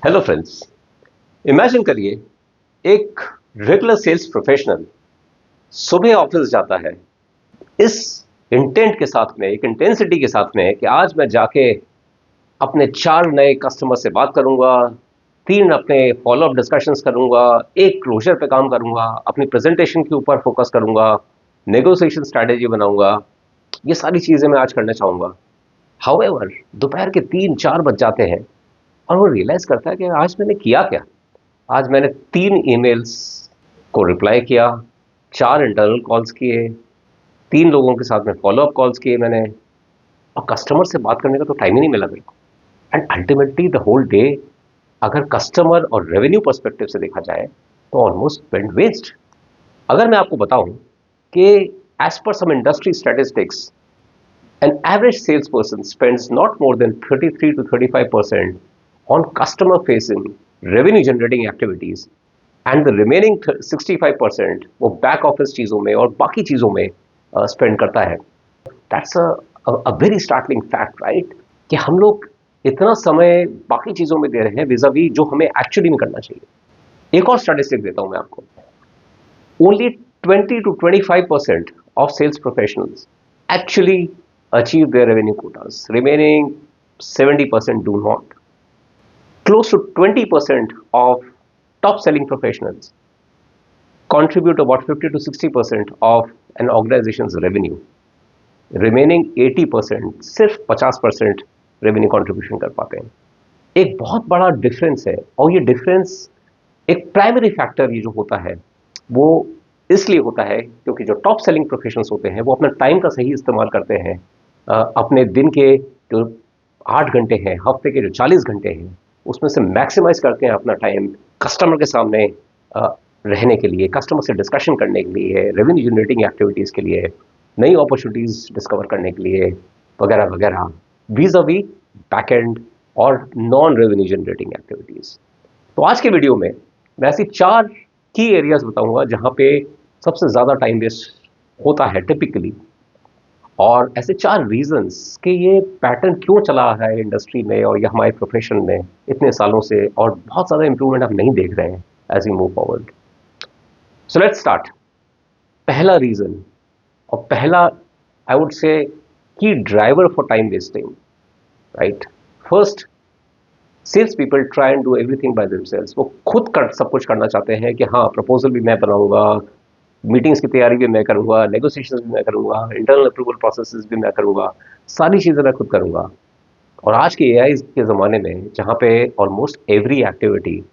Hello friends. Imagine करिए, एक regular sales professional सुबह ऑफिस जाता है इस इंटेंट के साथ में, एक इंटेंसिटी के साथ में कि आज मैं जाके अपने 4 नए कस्टमर से बात करूंगा, 3 अपने फॉलोअप डिस्कशंस करूंगा, एक क्लोजर पे काम करूंगा, अपनी प्रेजेंटेशन के ऊपर फोकस करूंगा, नेगोशिएशन स्ट्रैटेजी बनाऊंगा। ये सारी चीजें मैं आज करना चाहूंगा। हाउएवर दोपहर के 3-4 बज जाते हैं और वो रियलाइज करता है कि आज मैंने किया क्या। आज मैंने 3 ईमेल्स को रिप्लाई किया, 4 इंटरनल कॉल्स किए, 3 लोगों के साथ में फॉलोअप कॉल्स किए मैंने, और कस्टमर से बात करने का तो टाइम ही नहीं मिला मेरे को। And ultimately the whole day, अगर कस्टमर और रेवेन्यू पर्सपेक्टिव से देखा जाए, तो ऑलमोस्ट वेंट वेस्ट। अगर मैं आपको बताऊं कि as per some industry statistics, an average salesperson spends not more than 33 to 35% on customer facing revenue generating activities, and the remaining 65% वो बैक ऑफिस चीज़ों में और बाकी चीज़ों में स्पेंड करता है। That's a very startling fact, right? कि हम लोग इतना समय बाकी चीज़ों में दे रहे हैं विज़ावी जो हमें एक्चुअली में करना चाहिए। एक और स्टैटिस्टिक देता हूं मैं आपको। Only 20 to 25% of sales professionals actually achieve their revenue quotas, remaining 70% do not. Close to 20% of top selling professionals contribute about 50 to 60% of an organization's revenue. Remaining 80% सिर्फ 50% रेवेन्यू कंट्रीब्यूशन कर पाते हैं। एक बहुत बड़ा डिफरेंस है, और ये डिफरेंस एक प्राइमरी फैक्टर ये जो होता है वो इसलिए होता है क्योंकि जो टॉप सेलिंग प्रोफेशनल्स होते हैं वो अपना टाइम का सही इस्तेमाल करते हैं। अपने दिन के जो 8 घंटे हैं, हफ्ते के जो 40 घंटे हैं, उसमें से मैक्सिमाइज करते हैं अपना टाइम कस्टमर के सामने रहने के लिए, कस्टमर से डिस्कशन करने के लिए, रेवेन्यू जनरेटिंग एक्टिविटीज़ के लिए, नई अपॉर्चुनिटीज़ डिस्कवर करने के लिए, वगैरह वगैरह, vis-a-vis back end और नॉन रेवेन्यू जनरेटिंग एक्टिविटीज़। तो आज के वीडियो में मैं ऐसी 4 की एरियाज बताऊंगा जहां पे सबसे ज़्यादा टाइम वेस्ट होता है टिपिकली, और ऐसे 4 रीजंस कि ये पैटर्न क्यों चला है इंडस्ट्री में और या हमारे प्रोफेशन में इतने सालों से, और बहुत ज़्यादा इंप्रूवमेंट आप नहीं देख रहे हैं as we move forward. So let's start. पहला रीजन और पहला, I would say, key driver for time wasting, right? First, sales people try and do everything by themselves. वो खुद कर सब कुछ करना चाहते हैं कि हाँ, प्रपोजल भी मैं बनाऊंगा, मीटिंग्स की तैयारी भी मैं करूंगा, नेगोशिएशन भी मैं करूंगा, इंटरनल अप्रूवल प्रोसेसेस भी मैं करूंगा, सारी चीज़ें मैं खुद करूंगा। और आज के एआई के ज़माने में जहाँ पे ऑलमोस्ट एवरी एक्टिविटी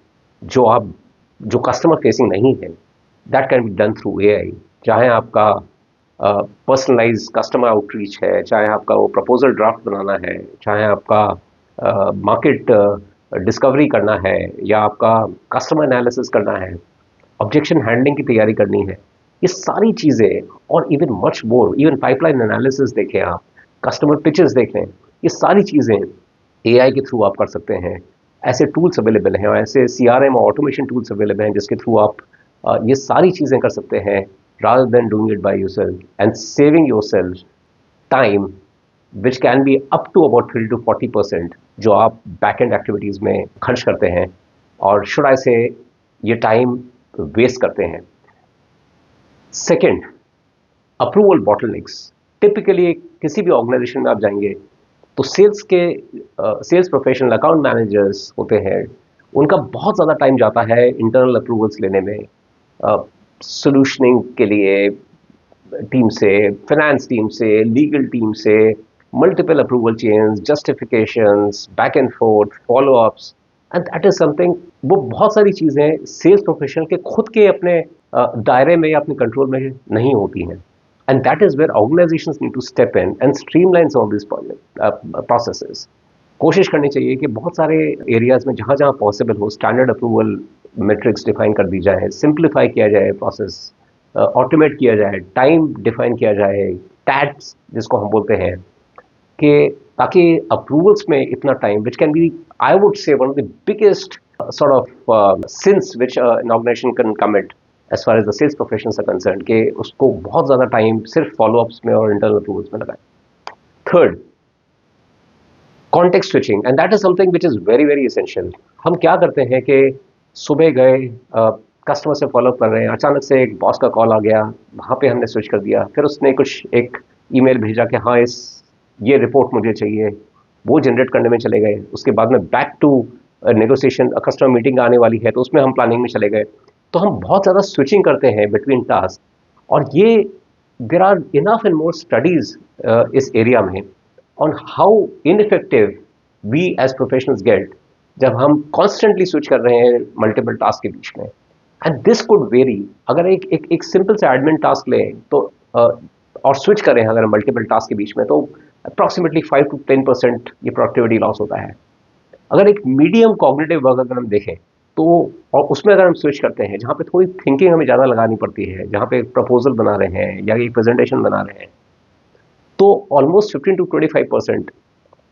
जो आप जो कस्टमर फेसिंग नहीं है, that can be done through AI. चाहे आपका पर्सनलाइज कस्टमर आउटरीच है, चाहे आपका वो प्रपोजल ड्राफ्ट बनाना है, चाहे आपका मार्केट डिस्कवरी करना है, या आपका कस्टमर एनालिसिस करना है, ऑब्जेक्शन हैंडलिंग की तैयारी करनी है, ये सारी चीज़ें और even much more, even pipeline analysis देखें आप, कस्टमर पिचेस देखें, ये सारी चीज़ें एआई के थ्रू आप कर सकते हैं। ऐसे टूल्स अवेलेबल हैं और ऐसे सीआरएम और ऑटोमेशन टूल्स अवेलेबल हैं जिसके थ्रू आप ये सारी चीज़ें कर सकते हैं, rather than doing it by yourself and saving yourself time, which can be up to about 30 to 40% जो आप बैक एंड एक्टिविटीज़ में खर्च करते हैं, और शुड आई से ये टाइम वेस्ट करते हैं। Second, approval bottlenecks. टिपिकली किसी भी ऑर्गेनाइजेशन में आप जाएंगे तो सेल्स प्रोफेशनल अकाउंट मैनेजर्स होते हैं, उनका बहुत ज़्यादा टाइम जाता है इंटरनल अप्रूवल्स लेने में, सोल्यूशनिंग के लिए टीम से, फाइनेंस टीम से, लीगल टीम से, multiple approval chains, justifications, back and fourth, follow-ups, and that is something, वो बहुत सारी चीज़ें सेल्स प्रोफेशनल के खुद के अपने दायरे में या अपने कंट्रोल में नहीं होती हैं। And that is where organisations need to step in and streamline some of this processes. कोशिश करनी चाहिए कि बहुत सारे एरियाज में जहाँ जहाँ पॉसिबल हो स्टैंडर्ड अप्रूवल मेट्रिक्स डिफाइन कर दी जाए, सिंप्लीफाई किया जाए प्रोसेस, ऑटोमेट किया जाए, टाइम डिफाइन किया जाए, टैग्स जिसको हम बोलते हैं, कि ताकि अप्रूवल्स में इतना time, which can be, I would say, one of the biggest sort of sins which an organisation can commit as far as the sales professionals are concern, कि उसको बहुत ज़्यादा टाइम सिर्फ फॉलोअप्स में और इंटरनल अप्रूवल्स में लगाए। Third, context switching, and that is something which is very very essential. हम क्या करते हैं कि सुबह गए, कस्टमर से फॉलोअप कर रहे हैं, अचानक से एक बॉस का कॉल आ गया, वहाँ पे हमने स्विच कर दिया, फिर उसने कुछ एक ईमेल भेजा कि हाँ ये रिपोर्ट मुझे चाहिए, वो जनरेट करने में चले गए। उसके बाद में back to negotiation, customer meeting आने वाली है तो उसमें हम प्लानिंग में चले गए। तो हम बहुत ज़्यादा स्विचिंग करते हैं बिटवीन टास्क, और ये there are enough and more studies इस एरिया में on how ineffective we as professionals get जब हम कॉन्स्टेंटली स्विच कर रहे हैं मल्टीपल टास्क के बीच में। एंड दिस कुड वेरी, अगर एक सिंपल से एडमिन टास्क लें तो और स्विच करें अगर मल्टीपल टास्क के बीच में, तो अप्रॉक्सीमेटली 5 to 10% ये प्रोडक्टिविटी लॉस होता है। अगर एक मीडियम कॉग्निटिव वर्क अगर हम देखें तो, और उसमें अगर हम स्विच करते हैं जहाँ पे थोड़ी थिंकिंग हमें ज़्यादा लगानी पड़ती है, जहाँ पे एक प्रपोजल बना रहे हैं या एक प्रेजेंटेशन बना रहे हैं, तो ऑलमोस्ट 15 to 25%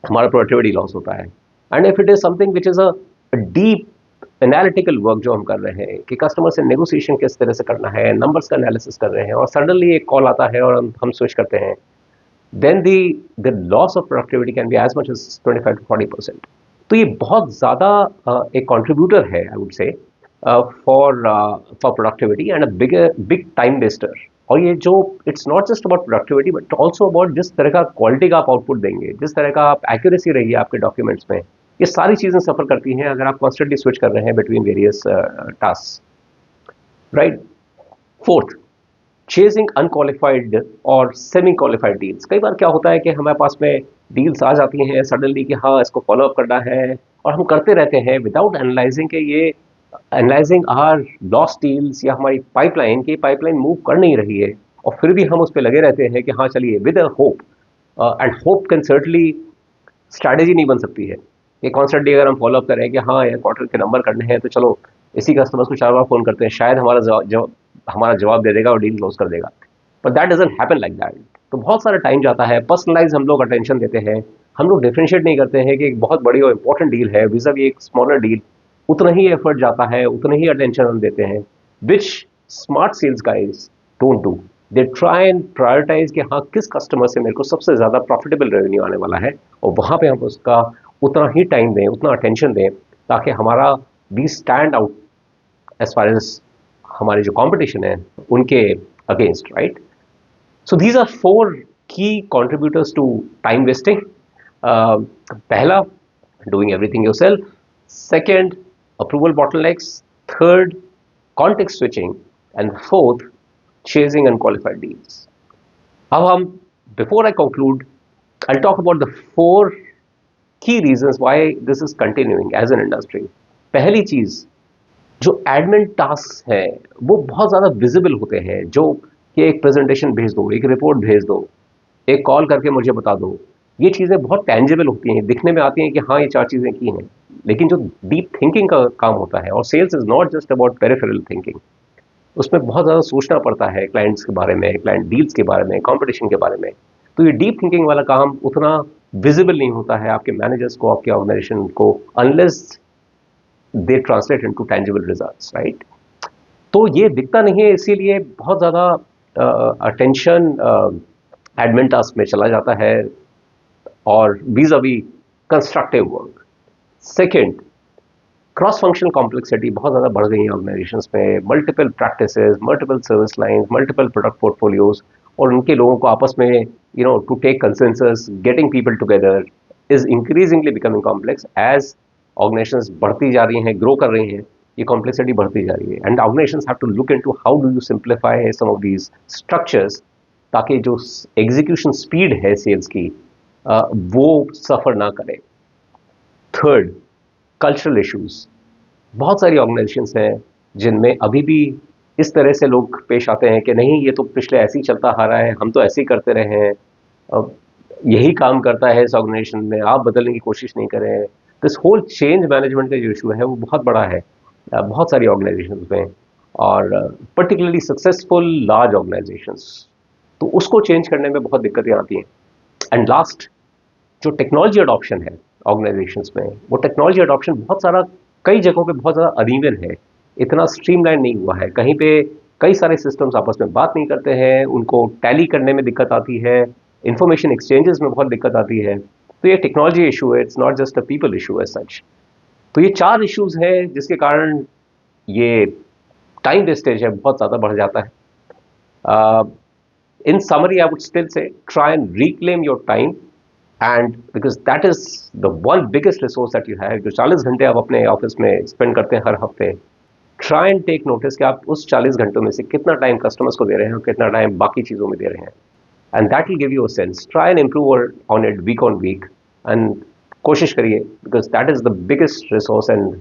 हमारा प्रोडक्टिविटी लॉस होता है। And if it is something which is a deep analytical work जो हम कर रहे हैं कि कस्टमर से नेगोशिएशन किस तरह से करना है, नंबर्स का एनालिसिस कर रहे हैं, और सडनली एक कॉल आता है और हम स्विच करते हैं, then the loss of productivity can be as much as 25 to 40%। तो ये बहुत ज़्यादा एक कंट्रीब्यूटर है, आई वुड से, for productivity and a big time Wester. और ये जो it's not just about productivity but also about जिस तरह का क्वालिटी का आप आउटपुट देंगे, जिस तरह का आप एक्यूरेसी रही है आपके डॉक्यूमेंट्स में, ये सारी चीज़ें सफ़र करती हैं अगर आप कॉन्स्टेंटली स्विच कर रहे हैं between various task, right. Fourth, chasing unqualified और सेमी क्वालिफाइड डील्स। कई बार क्या होता है कि हमारे पास में डील्स आ जाती हैं सडनली कि हाँ इसको फॉलोअप करना है, और हम करते रहते हैं विदाउट एनालाइजिंग के ये एनालाइजिंग आर लॉस्ट डील्स या हमारी पाइपलाइन मूव कर नहीं रही है, और फिर भी हम उस पर लगे रहते हैं कि हाँ चलिए with a hope, and hope can certainly strategy नहीं बन सकती है कि कॉन्स्टेंटली अगर हम फॉलोअप करें कि हाँ यार क्वार्टर के नंबर करने हैं तो चलो इसी कस्टमर्स को 4 बार फ़ोन करते हैं, शायद हमारा जवाब दे देगा और डील क्लोज कर देगा। But that doesn't happen like that. तो बहुत सारा टाइम जाता है, पर्सनलाइज हम लोग अटेंशन देते हैं, हम लोग डिफ्रेंशिएट नहीं करते हैं कि एक बहुत बड़ी और इंपॉर्टेंट डील है विज़ा भी एक स्मॉलर डील, उतना ही एफर्ट जाता है, उतना ही अटेंशन हम देते हैं, which smart sales guys don't do. They try and prioritise कि हाँ किस कस्टमर से मेरे को सबसे ज़्यादा प्रॉफिटेबल रेवेन्यू आने वाला है, और वहाँ पे हम उसका उतना ही टाइम दें, उतना अटेंशन दें, ताकि हमारा we stand out as far as हमारे जो कंपटीशन है उनके against, right. So these are 4 key contributors to time wasting. पहला, doing everything yourself. Second, approval bottlenecks. Third, context switching. And fourth, chasing unqualified deals. अब हम, before I conclude, I talk about the 4 key reasons why this is continuing as an industry। पहली चीज, जो admin task है वो बहुत ज़्यादा visible होते हैं, जो कि एक प्रेजेंटेशन भेज दो, एक रिपोर्ट भेज दो, एक कॉल करके मुझे बता दो, ये चीज़ें बहुत टेंजिबल होती हैं, दिखने में आती हैं कि हाँ ये 4 चीज़ें की हैं। लेकिन जो डीप थिंकिंग का काम होता है, और sales is not just about peripheral thinking, उसमें बहुत ज़्यादा सोचना पड़ता है क्लाइंट्स के बारे में, क्लाइंट डील्स के बारे में, कॉम्पिटिशन के बारे में। तो ये डीप थिंकिंग वाला काम उतना विजिबल नहीं होता है आपके मैनेजर्स को, आपके ऑर्गेनाइजेशन को, unless they translate into tangible results, right. तो ये दिखता नहीं है, इसीलिए बहुत ज़्यादा अटेंशन एडमिन टास्क में चला जाता है और vis-a-vis constructive work. Second, cross functional complexity बहुत ज़्यादा बढ़ गई है ऑर्गेनाइजेशंस में, multiple practices, multiple service lines, multiple product portfolios, और उनके लोगों को आपस में to take consensus, getting people together is increasingly becoming complex as organisations बढ़ती जा रही हैं, ग्रो कर रही हैं, ये कॉम्प्लेक्सिटी बढ़ती जा रही है। And organisations have to look into how do you simplify some of these structures, ताकि जो एग्जीक्यूशन स्पीड है सेल्स की वो सफ़र ना करे। Third, cultural issues. बहुत सारी ऑर्गेनाइजेशंस हैं जिनमें अभी भी इस तरह से लोग पेश आते हैं कि नहीं ये तो पिछले ऐसे ही चलता आ रहा है, हम तो ऐसे ही करते रहे हैं, यही काम करता है इस ऑर्गेनाइजेशन में, आप बदलने की कोशिश नहीं करें। दिस होल चेंज मैनेजमेंट का जो इशू है वो बहुत बड़ा है बहुत सारी ऑर्गेनाइजेशंस में, और पर्टिकुलरली सक्सेसफुल लार्ज ऑर्गेनाइजेशंस, तो उसको चेंज करने में बहुत दिक्कतें आती हैं। एंड लास्ट, जो टेक्नोलॉजी अडॉप्शन है ऑर्गेनाइजेशंस में, वो टेक्नोलॉजी अडॉप्शन बहुत सारा कई जगहों पे बहुत ज़्यादा अनइवन है, इतना स्ट्रीमलाइन नहीं हुआ है। कहीं पे कई सारे सिस्टम्स आपस में बात नहीं करते हैं, उनको टैली करने में दिक्कत आती है, इंफॉर्मेशन एक्सचेंजेस में बहुत दिक्कत आती है। तो ये टेक्नोलॉजी इशू है, it's not just a people issue as such. तो ये 4 इश्यूज हैं जिसके कारण ये टाइम वेस्टेज है बहुत ज़्यादा बढ़ जाता है। In summary, I would still say try and reclaim your time, and because that is the one biggest resource that you have, जो 40 घंटे आप अपने ऑफिस में स्पेंड करते हैं हर हफ्ते, ट्राई एंड टेक नोटिस कि आप उस 40 घंटों में से कितना टाइम कस्टमर्स को दे रहे हैं और कितना टाइम बाकी चीज़ों में दे रहे हैं, and that will give you a sense. Try and improve on it week on week, and कोशिश करिए, because that is the biggest resource and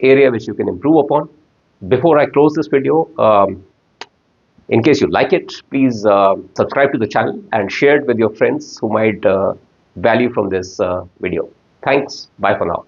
area which you can improve upon. Before I close this video, in case you like it, please subscribe to the channel and share it with your friends who might value from this video. Thanks. Bye for now.